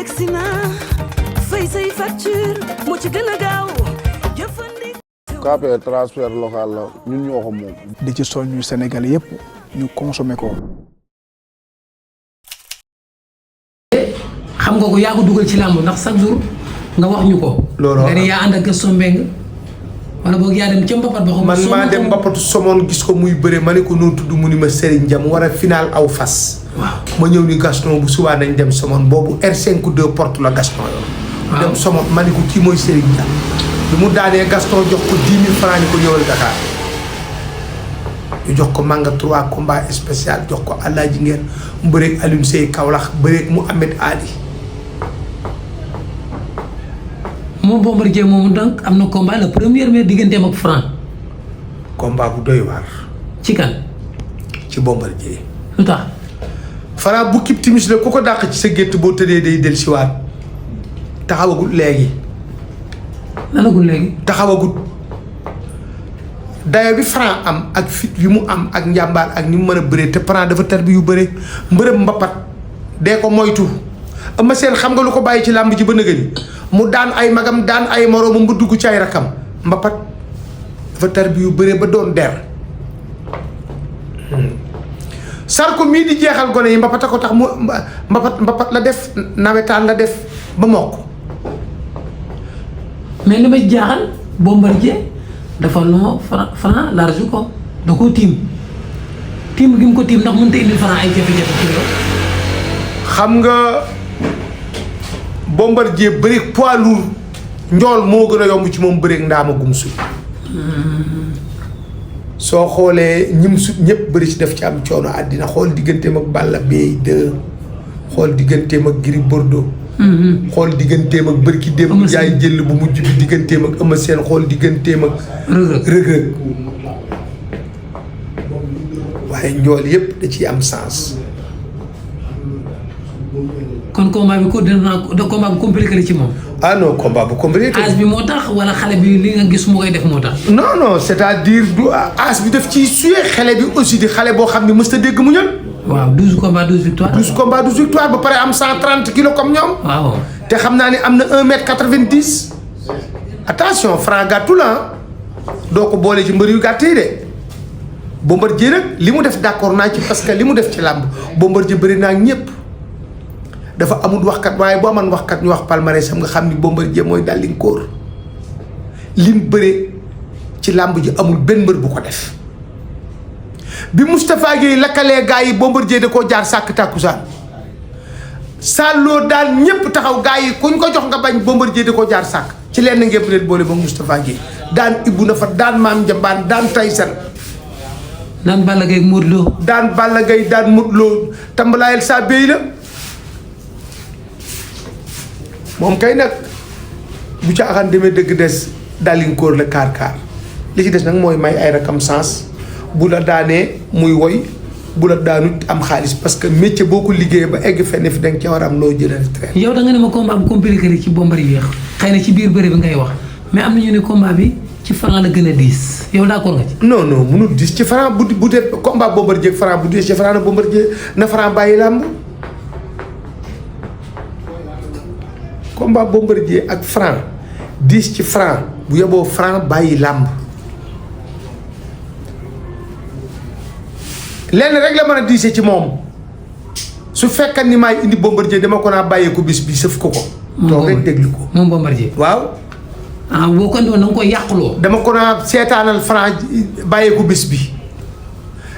yegsi na fay say facture moo ci gën a gaaw KPR transfert local la ñun ñoo ko moom. di ci soññu Sénégal yëpp ñu consommer ko. xam nga ko yaa ko dugal ci làmb ndax chaque jour nga wax ñu ko. loolu nga ne yaa ànd ak Gaston Mbengue wala boog yaa dem ca Mbapat ba xam. man maa dem Mbapatu Somone gis ko muy bëre ma ne ko noonu tudd mu ni ma Serigne Jam war a final aw fas. waaw ma ñëw ni Gaston bu subaa nañ dem Somone boobu R52 porte la Gaston yoon. waaw dem Somone ma ne ko kii mooy Serigne Jam. bi mu daanee Gaston jox ko 10 000 francs ni ko ñëwal Dakar ñu jox ko Manga 3 combat spécial jox ko Alaaji Ngeen mu bëreeg Alioune Seye Kaolack bëreeg Mouhamed Ali. moom Bombardier moomu donc am na combat le premier mai digganteem ak Franc. combat bu doy waar. ci kan. ci Bombardier. lu tax. Franc bu kib timis la ku ko dàq ci sa gétt boo tëddee day dellusiwaat taxawagut léegi. nanagul léegi. taxawagut dayo bi Franc am ak fit bi mu am ak njàmbaar ak ni mu mën a bëree te Franc dafa tar bi yu bëre mbërëb mbapat dee ko moytu ama seen xam nga lu ko bàyyi ci làmb ji ba nëgëni mu daan ay magam daan ay moroomam ba dugg ci ay rakam mbapat dafa tar bi yu bëre ba doon der Sarko mii di jeexal gone yi mbapat a ko tax mu mbapat la def nawetaan la def ba mokk. mais li ma jaaxal Bombardier dafa noo Franc large ko da koo tiim gi mu ko tiim ndax mënut a indi Franc ay jafe-jafe ci loolu. xam nga Bombardier bëreeg poids lourd njool moo gën a yomb ci moom bëreeg ndaama gum sut soo xoolee ñim sut ñëpp bëri ci def ci am coono àddina xool digganteem ak Balla Gaye 2 xool digganteem ak Gris Bordeaux. xool digganteem ak bërki démb jaay jël bu mujj bi digganteem ak Eumeu Sène xool digganteem ak rëg-rëg waaye njool yëpp da ciy am sens. kon combat bi ko dina combat bu compliqué la ci moom. ah non combat bu compliqué. âge bi moo tax wala xale bi li nga gis mu koy def moo tax. non non c'est-à-dire du âge bi daf ciy suyee xale bi aussi di xale boo xam ne mës ta dégg mu ñëw. waaw 12 combats 12 victoires. 12 combats 12 victoires ba pare am 130 kilos comme ñoom. waaw te xam naa ne am na 1m90. attention Franc gàttu la doo ko boole ci mbër yu gàtt yi de Bombardier nag li mu def d'accord naa ci parce que li mu def ci làmb Bombardier bëri naa ñëpp dafa amul waxkat waaye boo amoon waxkat ñu wax palmarès am nga xam ni Bombardier mooy daldi kóor lim bëre ci làmb ji amul benn mbër bu ko def. bi Moustapha Guèye lakkalee gaa yi Bombardier da koo jaar sàkk tàkkusaan sàlloo daal ñëpp taxaw gaa yi kuñ ko jox nga bañ Bombardier da koo jaar sàkk ci lenn ngeen leen boole ba Moustapha Guèye daan Ibou Nafa daan Maam Njambaan daan Tyson daan Balla Gaye Modou Lo daan Balla Gaye daan Modou Lo tambalaayal saa béy la moom kay nag bu ca axan demee dëgg des dalinkoor la kaar li ci des nag mooy may ay rakam sens bu la daanee muy woy bu la daanut am xaalis parce que métier boo ko liggéeyee ba egg fenn fi danga ca war a am loo jëlee train. yow da nga ne ma combat bu compliqué la ci Bombardier xëy na ci biir bëre bi ngay wax mais am na ñu ne combat bi ci Franc la gën a diis yow d'accord nga ci. non mënul diis ci Franc bu dee combat Bombardier ak Franc bu diis ci Franc na Bombardier na Franc bàyyi làmb. combat Bombardier ak Franc diis ci Franc bu yeboo Franc bàyyi làmb. lenn rek la mën a diisee ci moom su fekkan ni maay indi Bombardier dama ko naa bàyyee ko bis bi sëf ko. toog rek déglu ko moom Bombardier. waaw. boo ko doon da nga koy yàquloo. dama ko naa seetaanal Franc bàyyee ko bis bi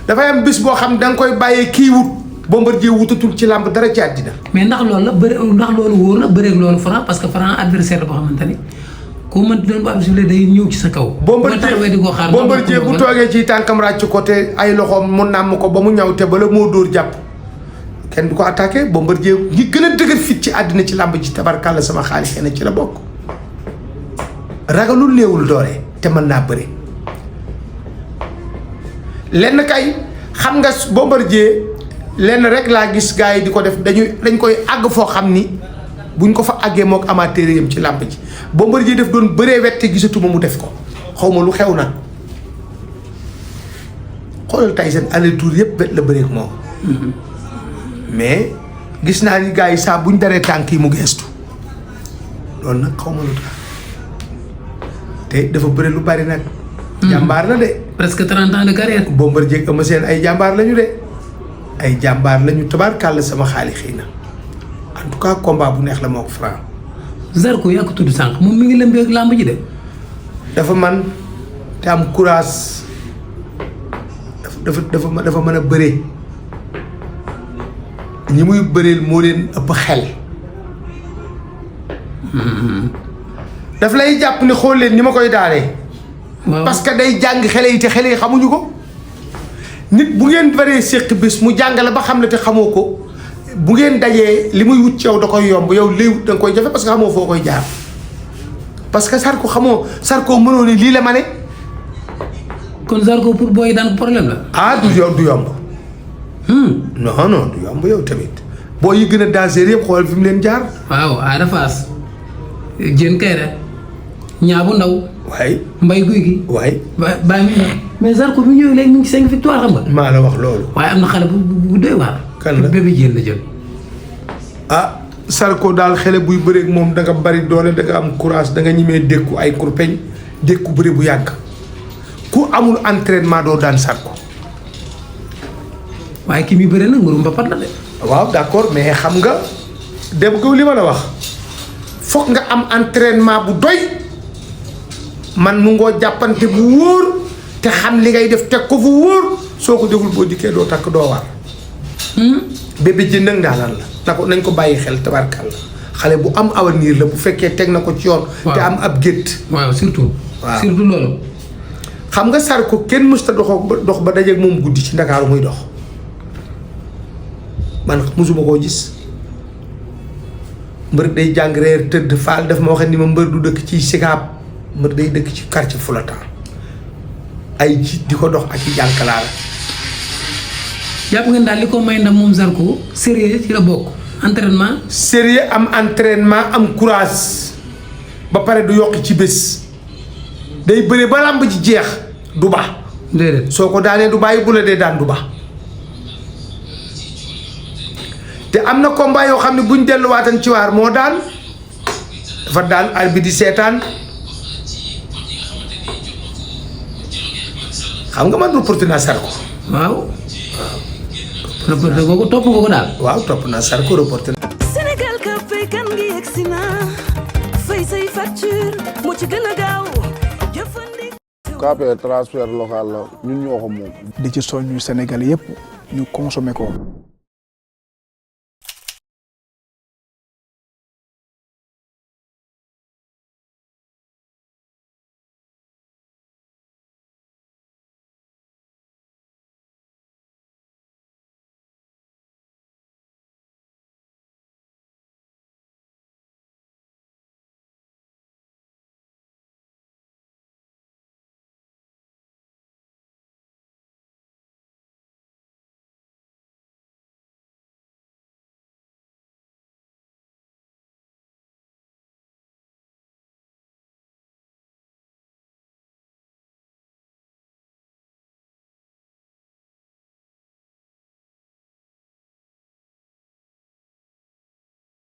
dafay am bis boo xam da nga koy bàyyee kii wut Bombardier wutatul ci làmb dara ci àddina. mais ndax loolu la bëri ndax loolu wóor na bëreeg loolu Franc parce que Franc adversaire boo xamante ni ku mënti doon bu am suuf day ñëw ci sa kaw. Bombardier bu toogee ci tànkam ràcc ko te ay loxoom mu nàmm ko ba mu ñaw te bala moo dóor jàpp kenn du ko attaqué Bombardier ñi gën a dëgër fit ci àddina ci làmb ji tabarkàlla sama xaalis kenn ci la bokk. ragalul néewul doole te mën naa bëri lenn kay xam nga Bombardier lenn rek laa gis gars yi di ko def dañ koy àgg foo xam ni buñ ko fa àggee mook amateur yam ci làmb ji Bombardier def doon bëree wet te gisatuma mu def ko xaw ma lu xew na xoolal Tyson aller tour yëpp bet la bëreek moom mais gis naa ni gars yi saa buñ daree tànk yi mu geestu loolu nag xaw ma lu tax te dafa bëri lu bari nag. jàmbaar la de. presque 30 ans de carrière. Bombardier ak Eumeu Sène ay jàmbaar lañu de ay jàmbaar lañu tabaarkàlla sama xaali xëy na en tout cas combat bu neex la moo ko Franc. Zarko yaa ko tudd sànq moom mi ngi lëmbee ak làmb ji de. dafa man te am courage dafa mën a bëree ñi muy bëreel moo leen ëpp xel. daf lay jàpp ni xool leen ni ma koy daanee. parce que day jàng xele yi te xele yi xamuñu ko. nit bu ngeen baree séq bis mu jàngale ba xam ne te xamoo ko bu ngeen dajee li muy wut ci yow da koy yomb yow léegi wut da nga koy jafe parce que xamoo foo koy jaar. parce que Zarko mënoo ni lii la ma ne. kon Zarko pour booy daan problème la. ah du yomb. non du yomb yow tamit boo yi gën a dangereux yëpp xoolal fi mu leen jaar. waaw Ada Fass Diène Kaïré Niang bu Ndaw. waay Mbaye Guy gi. waay bàyyi mi mais Zarko bi ñëwee léegi mu ngi 5 victoire xam nga. maa la wax loolu. waaye am na xale bu doy waar. kan la Bébé Diène la jël. ah Zarko daal xele buy bëreeg moom da nga bari doole da nga am courage da nga ñimee dékku ay kurpeñ dékku bëri bu yàgg ku amul entraînement doo daan Zarko. waaye ki muy bëree nag mbërum mbapat la de. waaw d'accord mais xam nga dem ko li ma la wax foog nga am entraînement bu doy man nu ngoo jàppante bu wóor te xam li ngay def teg ko fu wóor soo ko deful boo dikkee doo takk doo war. Bébé Diène nag ndaalaan la nañ ko bàyyi xel tabarkàlla xale bu am avenir la bu fekkee teg na ko ci yoon. te am ab gétt. waaw surtout. waaw surtout loolu. xam nga Zarko kenn mësta dox ba dajeeg moom guddi ci Ndakaaru muy dox man mosuma koo gis mbër day jàng reer tëdd faal daf ma waxee ni ma mbër du dëkk ci Sikaab mbër day dëkk ci quartier Fulatan ay jiit di ko dox ak i jànkalaala. jàpp ngeen daal li ko may ndam moom Zarko sérieux ci la bokk entraînement. sérieux am entraînement am courage ba pare du yokk ci bés day bëre ba làmb ji jeex du baax. déedéet soo ko daanee du bàyyi bu la dee daan du baax te am na combat yoo xam ne buñ delluwaatan ci waar moo daan dafa daan arbitre di seetaan xam nga man reporté naa Zarko. waaw. reporté nga ko topp nga ko daal. waaw topp naa Zarko reporté na. Sénégal ka fay kan ngi yegsi na fay say facture moo ci gën a gaaw jëfandikoo. KP transfert local la ñun ñoo ko moom. di ci soññu Sénégal yëpp ñu consommer ko.